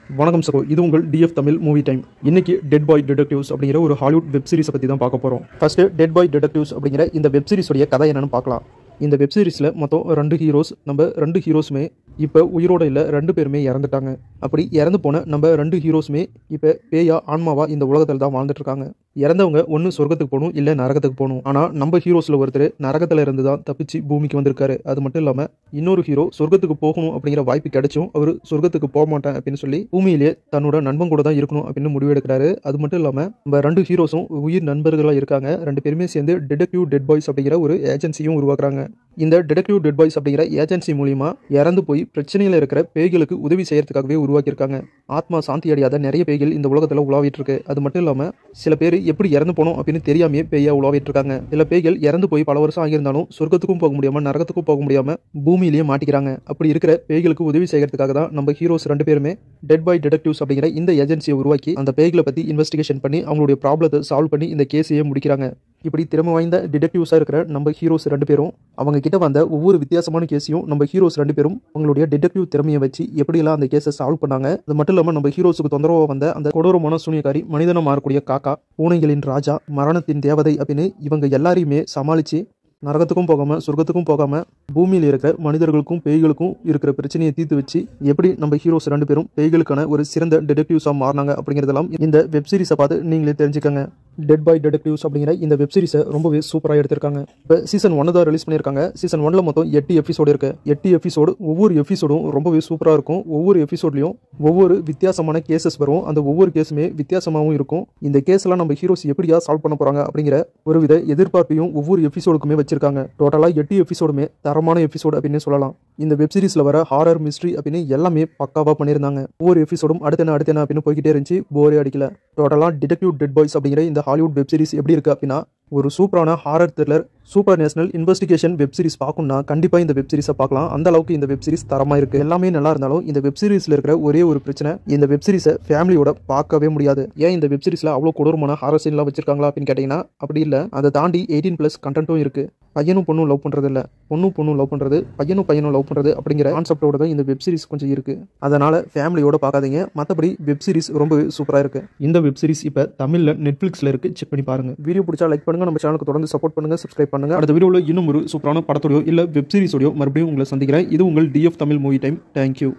வணக்கம் சகோ, இது உங்கள் டிஎஃப் தமிழ் மூவி டைம். இன்னைக்கு டெட் பாய் டிடெக்டிவ்ஸ் அப்படிங்கிற ஒரு ஹாலிவுட் வெப் சீரிஸை பற்றி தான் பார்க்க போகிறோம். ஃபர்ஸ்ட் டெட் பாய் டிடெக்டிவ்ஸ் அப்படிங்கிற இந்த வெப் சீரிஸோடைய கதை என்னன்னு பார்க்கலாம். இந்த வெப் சீரிஸில் மொத்தம் 2 ஹீரோஸ். நம்ம 2 ஹீரோஸுமே இப்போ உயிரோட இல்லை, 2 பேருமே இறந்துட்டாங்க. அப்படி இறந்து போன நம்ம 2 ஹீரோஸுமே இப்போ பேயா ஆன்மாவா இந்த உலகத்தில் தான் வாழ்ந்துட்டு இருக்காங்க. இறந்தவங்க ஒன்று சொர்க்கத்துக்கு போகணும், இல்லை நரகத்துக்கு போகணும். ஆனால் நம்ம ஹீரோஸில் ஒருத்தர் நரகத்தில் இருந்து தான் தப்பிச்சு பூமிக்கு வந்திருக்காரு. அது மட்டும் இல்லாமல் இன்னொரு ஹீரோ சொர்க்கத்துக்கு போகணும் அப்படிங்கிற வாய்ப்பு கிடைச்சும் அவர் சொர்க்கத்துக்கு போக மாட்டேன் அப்படின்னு சொல்லி பூமியிலேயே தன்னோட நண்பன் கூட தான் இருக்கணும் அப்படின்னு முடிவெடுக்கிறாரு. அது மட்டும் இல்லாமல் நம்ம 2 ஹீரோஸும் உயிர் நண்பர்களாக இருக்காங்க. 2 பேருமே சேர்ந்து டிடெக்டிவ் டெட் பாய்ஸ் அப்படிங்கிற ஒரு ஏஜென்சியும் உருவாக்குறாங்க. இந்த டிடெக்டிவ் டெட் பாய்ஸ் அப்படிங்கிற ஏஜென்சி மூலியமா இறந்து போய் பிரச்சனையில் இருக்கிற பேய்களுக்கு உதவி செய்யறதுக்காகவே உருவாக்கியிருக்காங்க. ஆத்மா சாந்தி அடையாத நிறைய பேய்கள் இந்த உலகத்தில் உலாவிட்டு இருக்கு. அது மட்டும் இல்லாமல் சில பேர் எப்படி இறந்து போனோம் அப்படின்னு தெரியாமையே பேயா உலாவிட்டு இருக்காங்க. சில பேய்கள் இறந்து போய் பல வருஷம் ஆகியிருந்தாலும் சொர்க்கத்துக்கும் போக முடியாம நரகத்துக்கும் போக முடியாம பூமியிலேயே மாட்டிக்கிறாங்க. அப்படி இருக்கிற பேய்களுக்கு உதவி செய்யறதுக்காக தான் நம்ம ஹீரோஸ் 2 பேருமே டெட் பாய் டிடெக்டிவ்ஸ் அப்படிங்கிற இந்த ஏஜென்சியை உருவாக்கி அந்த பேய்களை பத்தி இன்வெஸ்டிகேஷன் பண்ணி அவங்களுடைய ப்ராப்ளத்தை சால்வ் பண்ணி இந்த கேஸையே முடிக்கிறாங்க. இப்படி திறமை வாய்ந்த டிடெக்டிவ்ஸாக இருக்கிற நம்ம ஹீரோஸ் 2 பேரும் அவங்க கிட்ட வந்த ஒவ்வொரு வித்தியாசமான கேஸையும் நம்ம ஹீரோஸ் 2 பேரும் அவங்களுடைய டிடெக்டிவ் திறமையை வச்சு எப்படியெல்லாம் அந்த கேஸை சால்வ் பண்ணாங்க. அது மட்டும் இல்லாமல் நம்ம ஹீரோஸுக்கு தொந்தரவாக வந்த அந்த கொடூரமான சூனியக்காரி, மனிதனை மாறக்கூடிய காக்கா, பூனைகளின் ராஜா, மரணத்தின் தேவதை அப்படின்னு இவங்க எல்லாரையுமே சமாளித்து நரகத்துக்கும் போகாமல் சொர்க்கத்துக்கும் போகாமல் பூமியில் இருக்கிற மனிதர்களுக்கும் பேய்களுக்கும் இருக்கிற பிரச்சனையை தீர்த்து வச்சு எப்படி நம்ம ஹீரோஸ் 2 பேரும் பேய்களுக்கான ஒரு சிறந்த டிடெக்டிவ்ஸாக மாறினாங்க அப்படிங்கிறதெல்லாம் இந்த வெப் சீரிஸை பார்த்து நீங்களே தெரிஞ்சுக்கங்க. டெட் பாய் டிடெக்டிவ்ஸ் அப்படிங்கிற இந்த வெப் சீரிஸை ரொம்பவே சூப்பராக எடுத்திருக்காங்க. இப்போ சீசன் 1 தான் ரிலீஸ் பண்ணியிருக்காங்க. சீசன் 1ல் மொத்தம் 8 எபிசோடு இருக்கு. 8 எபிசோடு, ஒவ்வொரு எபிசோடும் ரொம்பவே சூப்பராக இருக்கும். ஒவ்வொரு எபிசோட்லையும் ஒவ்வொரு வித்தியாசமான கேசஸ் வரும். அந்த ஒவ்வொரு கேஸுமே வித்தியாசமாகவும் இருக்கும். இந்த கேஸ்லாம் நம்ம ஹீரோஸ் எப்படியா சால்வ் பண்ண போறாங்க அப்படிங்கிற ஒருவித எதிர்பார்ப்பையும் ஒவ்வொரு எபிசோடுக்குமே வச்சிருக்காங்க. டோட்டலாக 8 எபிசோடுமே தரமான எபிசோடு அப்படின்னு சொல்லலாம். இந்த வெப் சீரிஸில் வர ஹாரர், மிஸ்ட்ரி அப்படின்னு எல்லாமே பக்காவாக பண்ணியிருந்தாங்க. ஒவ்வொரு எபிசோடும் அடுத்தன அப்படின்னு போய்கிட்டே இருந்துச்சு. போரே அடிக்கல. டோட்டலாக டிடெக்டிவ் டெட் பாய்ஸ் அப்படிங்கிற இந்த ஹாலிவுட் வெப் சீரிஸ் எப்படி இருக்கு அப்படின்னா, ஒரு சூப்பரான horror thriller, super national investigation web series பார்க்கணும்னா கண்டிப்பாக இந்த வெப் சீரிஸை பார்க்கலாம். அந்த அளவுக்கு இந்த வெப் சீரிஸ் தரமாக இருக்குது. எல்லாமே நல்லா இருந்தாலும் இந்த வெப் சீரிஸில் இருக்கிற ஒரே ஒரு பிரச்சனை, இந்த வெப் சீரிஸை ஃபேமிலியோட பார்க்கவே முடியாது. ஏன் இந்த வெப் சீரிஸில் அவ்வளோ கொடூரமான ஹாரர் சீன்லாம் வச்சிருக்காங்களா அப்படின்னு கேட்டிங்கன்னா அப்படி இல்லை. அதை தாண்டி 18+ கண்டென்ட்டும் இருக்குது. பையனும் பொண்ணும் லவ் பண்ணுறது இல்லை, பொண்ணும் லவ் பண்ணுறது, பையனும் லவ் பண்ணுறது அப்படிங்கிற கான்செப்டோட தான் இந்த வெப் சீரிஸ் கொஞ்சம் இருக்குது. அதனால் ஃபேமிலியோட பார்க்காதீங்க. மற்றபடி வெப் சீரிஸ் ரொம்பவே சூப்பராக இருக்குது. இந்த வெப் சீரிஸ் இப்போ தமிழில் நெட்ஃப்ளிக்ஸில் இருக்குது. செக் பண்ணி பாருங்கள். வீடியோ பிடிச்சா லைக் பண்ணுங்கள். நம்ம சேனலுக்கு தொடர்ந்து சப்போர்ட் பண்ணுங்கள், சப்ஸ்கிரைப் பண்ணுங்கள். அடுத்த வீடியோவில் இன்னும் ஒரு சூப்பரான படத்தோடையோ இல்லை வெப் சீரிஸோடையோ மறுபடியும் உங்களை சந்திக்கிறேன். இது உங்கள் TF Tamil movie time. Thank you.